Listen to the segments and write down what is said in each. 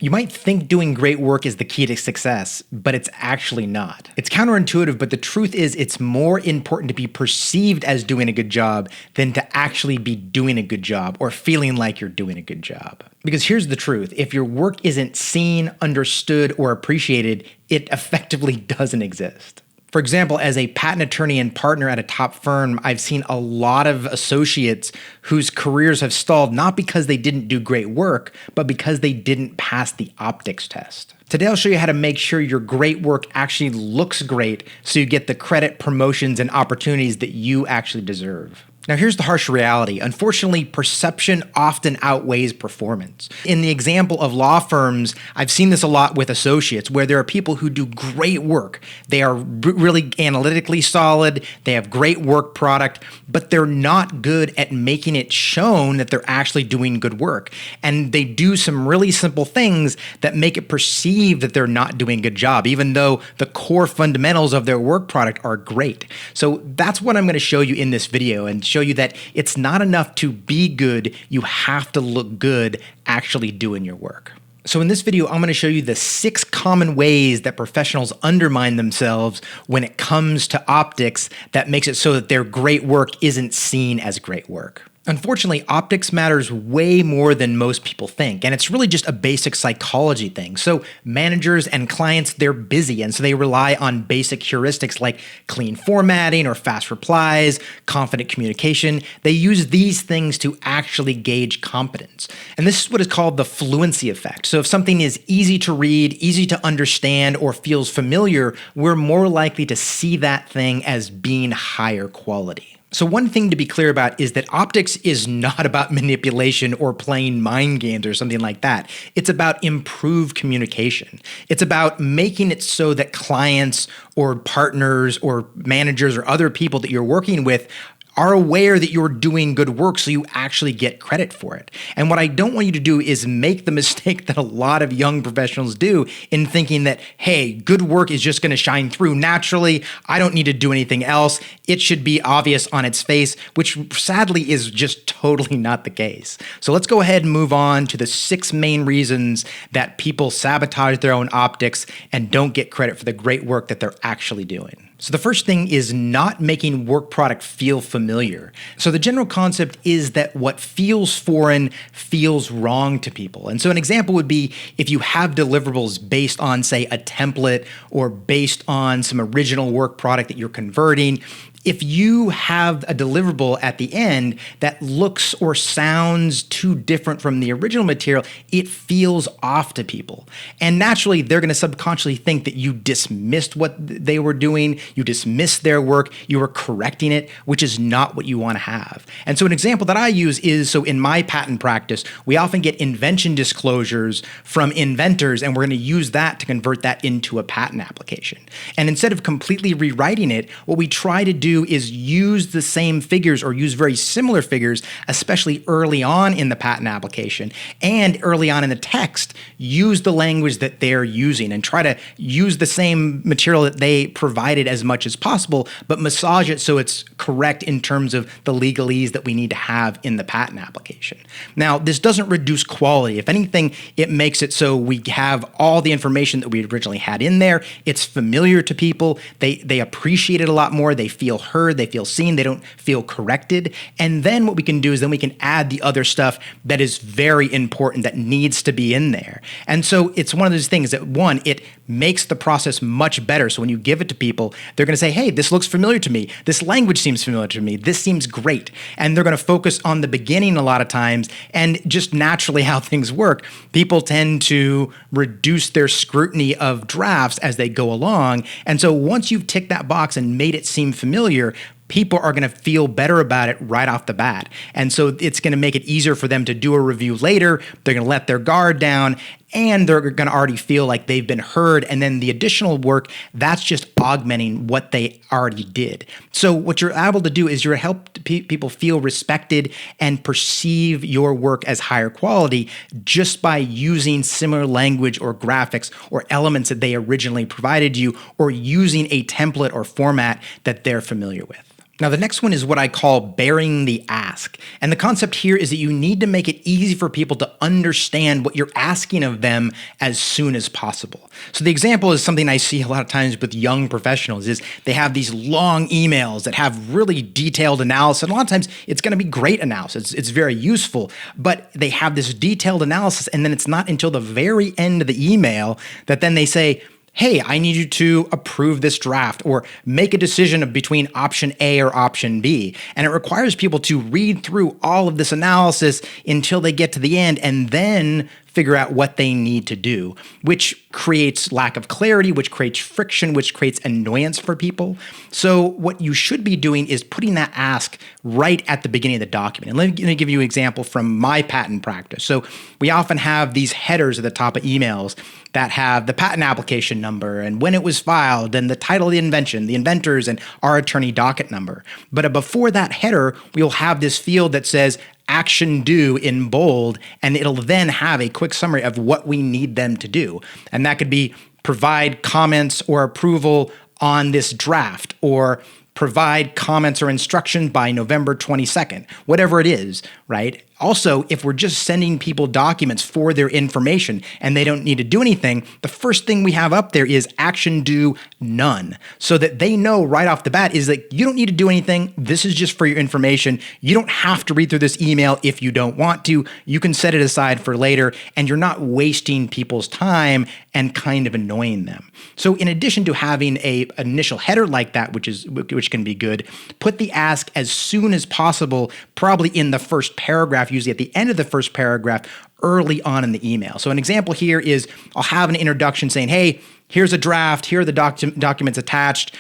You might think doing great work is the key to success, but it's actually not. It's counterintuitive, but the truth is it's more important to be perceived as doing a good job than to actually be doing a good job or feeling like you're doing a good job. Because here's the truth. If your work isn't seen, understood, or appreciated, it effectively doesn't exist. For example, as a patent attorney and partner at a top firm, I've seen a lot of associates whose careers have stalled not because they didn't do great work, but because they didn't pass the optics test. Today, I'll show you how to make sure your great work actually looks great so you get the credit, promotions, and opportunities that you actually deserve. Now, here's the harsh reality. Unfortunately, perception often outweighs performance. In the example of law firms, I've seen this a lot with associates where there are people who do great work. They are really analytically solid. They have great work product, but they're not good at making it shown that they're actually doing good work. And they do some really simple things that make it perceived that they're not doing a good job, even though the core fundamentals of their work product are great. So that's what I'm going to show you in this video and show you that it's not enough to be good, you have to look good actually doing your work. So in this video, I'm going to show you the 6 common ways that professionals undermine themselves when it comes to optics that makes it so that their great work isn't seen as great work. Unfortunately, optics matters way more than most people think, and it's really just a basic psychology thing. So managers and clients, they're busy, and so they rely on basic heuristics like clean formatting or fast replies, confident communication. They use these things to actually gauge competence. And this is what is called the fluency effect. So if something is easy to read, easy to understand, or feels familiar, we're more likely to see that thing as being higher quality. So one thing to be clear about is that optics is not about manipulation or playing mind games or something like that. It's about improved communication. It's about making it so that clients or partners or managers or other people that you're working with are aware that you're doing good work so you actually get credit for it. And what I don't want you to do is make the mistake that a lot of young professionals do in thinking that, hey, good work is just going to shine through naturally. I don't need to do anything else. It should be obvious on its face, which sadly is just totally not the case. So let's go ahead and move on to the 6 main reasons that people sabotage their own optics and don't get credit for the great work that they're actually doing. So the first thing is not making work product feel familiar. So the general concept is that what feels foreign feels wrong to people. And so an example would be if you have deliverables based on, say, a template or based on some original work product that you're converting. If you have a deliverable at the end that looks or sounds too different from the original material, it feels off to people. And naturally, they're going to subconsciously think that you dismissed what they were doing, you dismissed their work, you were correcting it, which is not what you want to have. And so an example that I use is, so in my patent practice, we often get invention disclosures from inventors, and we're going to use that to convert that into a patent application. And instead of completely rewriting it, what we try to do is use the same figures or use very similar figures, especially early on in the patent application and early on in the text, use the language that they're using and try to use the same material that they provided as much as possible, but massage it so it's correct in terms of the legalese that we need to have in the patent application. Now, this doesn't reduce quality. If anything, it makes it so we have all the information that we originally had in there. It's familiar to people. They appreciate it a lot more. They feel heard, they feel seen, they don't feel corrected. And then what we can do is then we can add the other stuff that is very important that needs to be in there. And so it's one of those things that, one, it makes the process much better. So when you give it to people, they're going to say, hey, this looks familiar to me. This language seems familiar to me. This seems great. And they're going to focus on the beginning a lot of times. And just naturally how things work, people tend to reduce their scrutiny of drafts as they go along. And so once you've ticked that box and made it seem familiar, people are going to feel better about it right off the bat. And so it's going to make it easier for them to do a review later. They're going to let their guard down, and they're going to already feel like they've been heard. And then the additional work, that's just augmenting what they already did. So what you're able to do is you're help people feel respected and perceive your work as higher quality just by using similar language or graphics or elements that they originally provided you, or using a template or format that they're familiar with. Now, the next one is what I call bearing the ask. And the concept here is that you need to make it easy for people to understand what you're asking of them as soon as possible. So the example is something I see a lot of times with young professionals is they have these long emails that have really detailed analysis. And a lot of times it's going to be great analysis. It's very useful, but they have this detailed analysis. And then it's not until the very end of the email that then they say, hey, I need you to approve this draft or make a decision between option A or option B. And it requires people to read through all of this analysis until they get to the end and then figure out what they need to do, which creates lack of clarity, which creates friction, which creates annoyance for people. So what you should be doing is putting that ask right at the beginning of the document. And let me give you an example from my patent practice. So we often have these headers at the top of emails that have the patent application number and when it was filed and the title of the invention, the inventors, and our attorney docket number. But before that header, we'll have this field that says action due in bold, and it'll then have a quick summary of what we need them to do. And that could be provide comments or approval on this draft, or provide comments or instructions by November 22nd, whatever it is, right? Also, if we're just sending people documents for their information and they don't need to do anything, the first thing we have up there is action due none, so that they know right off the bat is that you don't need to do anything. This is just for your information. You don't have to read through this email if you don't want to. You can set it aside for later, and you're not wasting people's time and kind of annoying them. So in addition to having an initial header like that, which can be good, put the ask as soon as possible, probably in the first paragraph, usually at the end of the first paragraph, early on in the email. So an example here is I'll have an introduction saying, hey, here's a draft, here are the documents attached.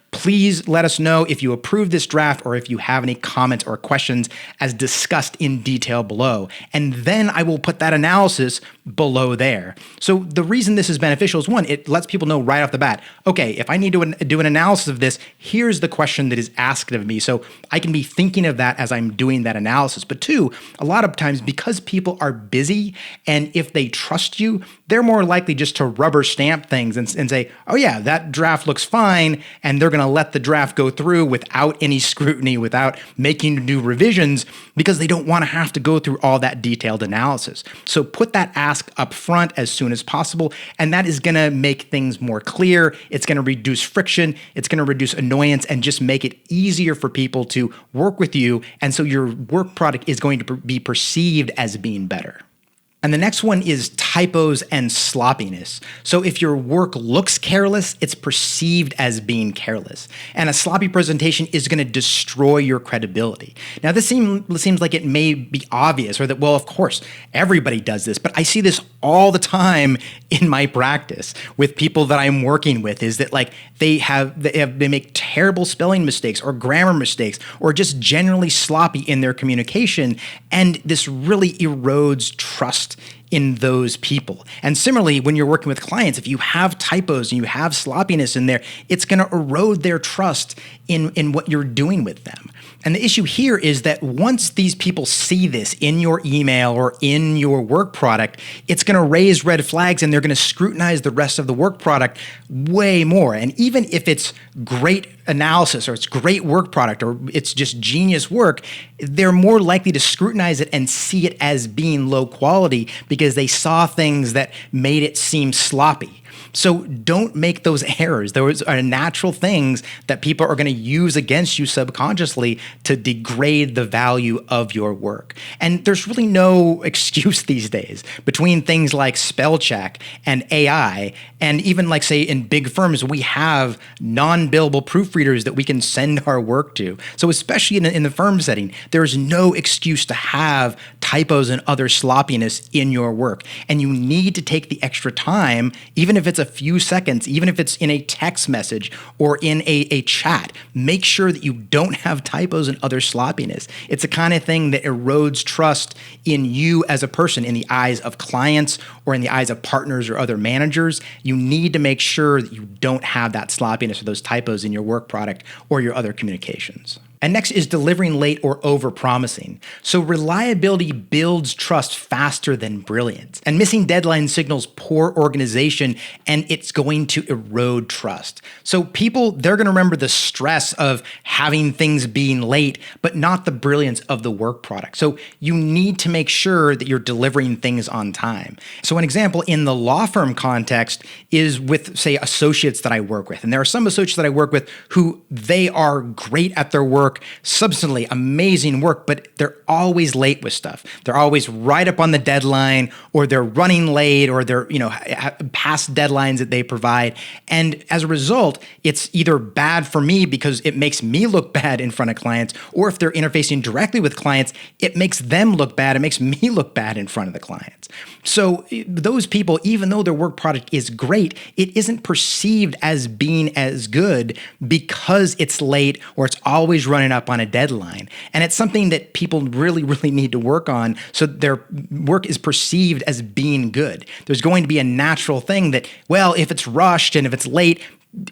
Please let us know if you approve this draft or if you have any comments or questions as discussed in detail below. And then I will put that analysis below there. So the reason this is beneficial is one, it lets people know right off the bat, okay, if I need to do an analysis of this, here's the question that is asked of me. So I can be thinking of that as I'm doing that analysis. But two, a lot of times because people are busy and if they trust you, they're more likely just to rubber stamp things and say, oh yeah, that draft looks fine. And they're going to let the draft go through without any scrutiny, without making new revisions, because they don't want to have to go through all that detailed analysis. So put that ask up front as soon as possible, and that is going to make things more clear. It's going to reduce friction. It's going to reduce annoyance and just make it easier for people to work with you. And so your work product is going to be perceived as being better. And the next one is typos and sloppiness. So if your work looks careless, it's perceived as being careless. And a sloppy presentation is going to destroy your credibility. Now, this seems like it may be obvious, or that, well, of course, everybody does this, but I see this all the time in my practice with people that I'm working with, is that like they make terrible spelling mistakes or grammar mistakes or just generally sloppy in their communication. And this really erodes trust in those people. And similarly, when you're working with clients, if you have typos and you have sloppiness in there, it's going to erode their trust in what you're doing with them. And the issue here is that once these people see this in your email or in your work product, it's going to raise red flags and they're going to scrutinize the rest of the work product way more. And even if it's great analysis or it's great work product or it's just genius work, they're more likely to scrutinize it and see it as being low quality because they saw things that made it seem sloppy. So don't make those errors. Those are natural things that people are going to use against you subconsciously to degrade the value of your work. And there's really no excuse these days between things like spell check and AI, and even like say in big firms, we have non-billable proofreaders that we can send our work to. So especially in the firm setting, there's no excuse to have typos and other sloppiness in your work. And you need to take the extra time, even if it's a few seconds, even if it's in a text message or in a chat, make sure that you don't have typos and other sloppiness. It's the kind of thing that erodes trust in you as a person in the eyes of clients or in the eyes of partners or other managers. You need to make sure that you don't have that sloppiness or those typos in your work product or your other communications. And next is delivering late or overpromising. So reliability builds trust faster than brilliance. And missing deadlines signals poor organization, and it's going to erode trust. So people, they're going to remember the stress of having things being late, but not the brilliance of the work product. So you need to make sure that you're delivering things on time. So an example in the law firm context is with, say, associates that I work with. And there are some associates that I work with who they are great at their work, substantially amazing work, but they're always late with stuff. They're always right up on the deadline, or they're running late, or they're, past deadlines that they provide. And as a result, it's either bad for me because it makes me look bad in front of clients, or if they're interfacing directly with clients, it makes them look bad. It makes me look bad in front of the clients. So those people, even though their work product is great, it isn't perceived as being as good because it's late or it's always running up on a deadline. And it's something that people really, really need to work on so their work is perceived as being good. There's going to be a natural thing that, well, if it's rushed and if it's late,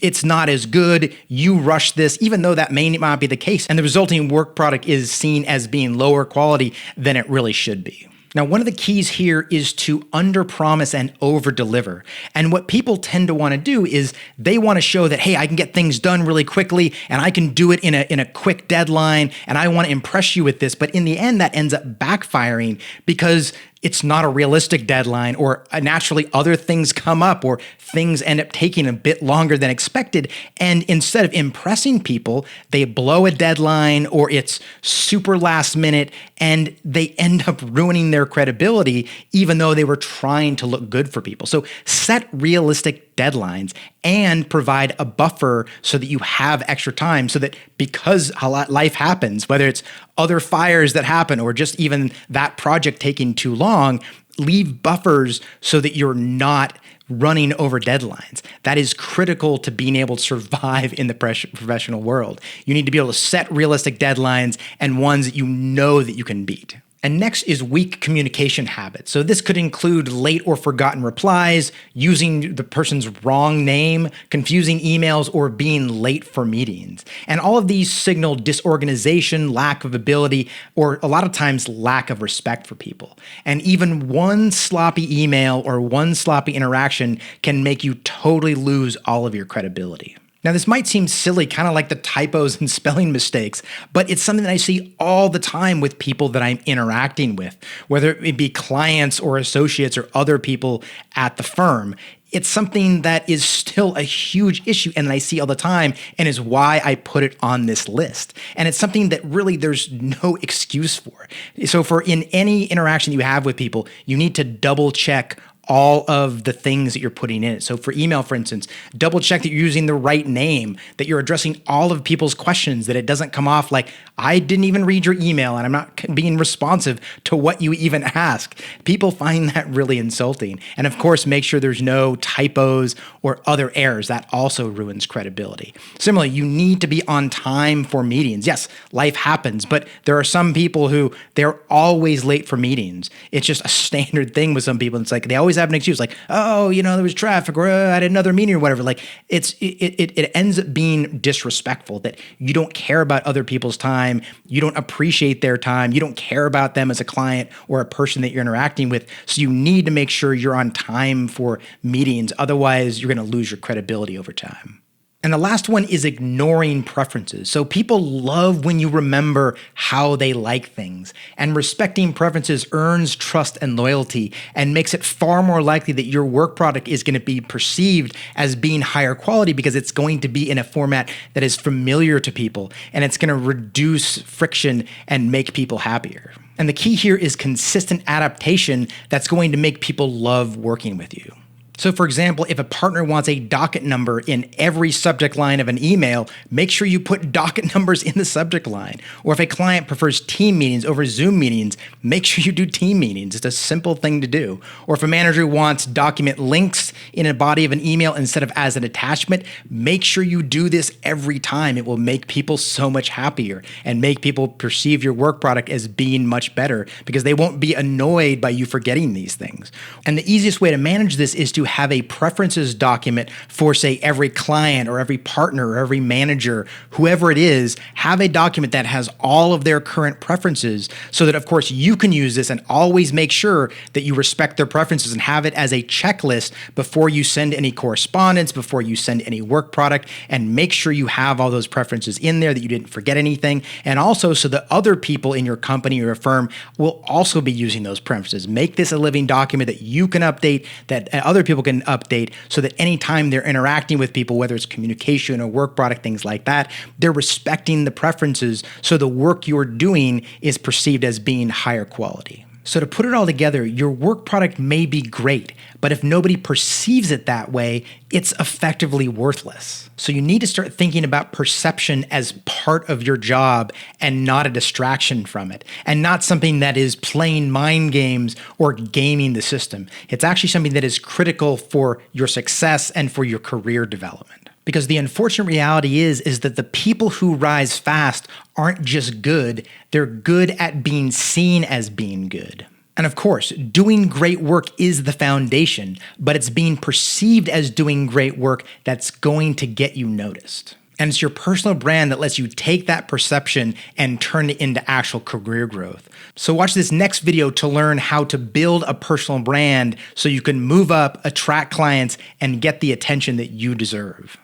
it's not as good, you rush this, even though that may not be the case. And the resulting work product is seen as being lower quality than it really should be. Now, one of the keys here is to underpromise and overdeliver. And what people tend to want to do is they want to show that, hey, I can get things done really quickly and I can do it in a quick deadline and I want to impress you with this. But in the end, that ends up backfiring because it's not a realistic deadline, or naturally other things come up, or things end up taking a bit longer than expected. And instead of impressing people, they blow a deadline, or it's super last minute, and they end up ruining their credibility, even though they were trying to look good for people. So set realistic deadlines and provide a buffer so that you have extra time, so that because life happens, whether it's other fires that happen or just even that project taking too long, leave buffers so that you're not running over deadlines. That is critical to being able to survive in the professional world. You need to be able to set realistic deadlines and ones that you know that you can beat. And next is weak communication habits. So this could include late or forgotten replies, using the person's wrong name, confusing emails, or being late for meetings. And all of these signal disorganization, lack of ability, or a lot of times lack of respect for people. And even one sloppy email or one sloppy interaction can make you totally lose all of your credibility. Now, this might seem silly, kind of like the typos and spelling mistakes, but it's something that I see all the time with people that I'm interacting with, whether it be clients or associates or other people at the firm. It's something that is still a huge issue and I see all the time, and is why I put it on this list. And it's something that really there's no excuse for. So in any interaction you have with people, you need to double check all of the things that you're putting in it. So for email, for instance, double check that you're using the right name, that you're addressing all of people's questions, that it doesn't come off like, I didn't even read your email and I'm not being responsive to what you even ask. People find that really insulting. And of course, make sure there's no typos or other errors. That also ruins credibility. Similarly, you need to be on time for meetings. Yes, life happens, but there are some people who they're always late for meetings. It's just a standard thing with some people. It's like, they always have an excuse like, oh, there was traffic, or I had another meeting or whatever. Like it ends up being disrespectful, that you don't care about other people's time. You don't appreciate their time. You don't care about them as a client or a person that you're interacting with. So you need to make sure you're on time for meetings. Otherwise, you're going to lose your credibility over time. And the last one is ignoring preferences. So people love when you remember how they like things. And respecting preferences earns trust and loyalty and makes it far more likely that your work product is going to be perceived as being higher quality, because it's going to be in a format that is familiar to people, and it's going to reduce friction and make people happier. And the key here is consistent adaptation that's going to make people love working with you. So for example, if a partner wants a docket number in every subject line of an email, make sure you put docket numbers in the subject line. Or if a client prefers team meetings over Zoom meetings, make sure you do team meetings. It's a simple thing to do. Or if a manager wants document links in a body of an email instead of as an attachment, make sure you do this every time. It will make people so much happier and make people perceive your work product as being much better, because they won't be annoyed by you forgetting these things. And the easiest way to manage this is to have a preferences document for, say, every client or every partner or every manager, whoever it is, have a document that has all of their current preferences so that, of course, you can use this and always make sure that you respect their preferences and have it as a checklist before you send any correspondence, before you send any work product, and make sure you have all those preferences in there, that you didn't forget anything. And also so that other people in your company or your firm will also be using those preferences. Make this a living document that you can update, that other people can update, so that anytime they're interacting with people, whether it's communication or work product, things like that, they're respecting the preferences so the work you're doing is perceived as being higher quality. So to put it all together, your work product may be great, but if nobody perceives it that way, it's effectively worthless. So you need to start thinking about perception as part of your job and not a distraction from it, and not something that is playing mind games or gaming the system. It's actually something that is critical for your success and for your career development. Because the unfortunate reality is that the people who rise fast aren't just good, they're good at being seen as being good. And of course, doing great work is the foundation, but it's being perceived as doing great work that's going to get you noticed. And it's your personal brand that lets you take that perception and turn it into actual career growth. So watch this next video to learn how to build a personal brand so you can move up, attract clients, and get the attention that you deserve.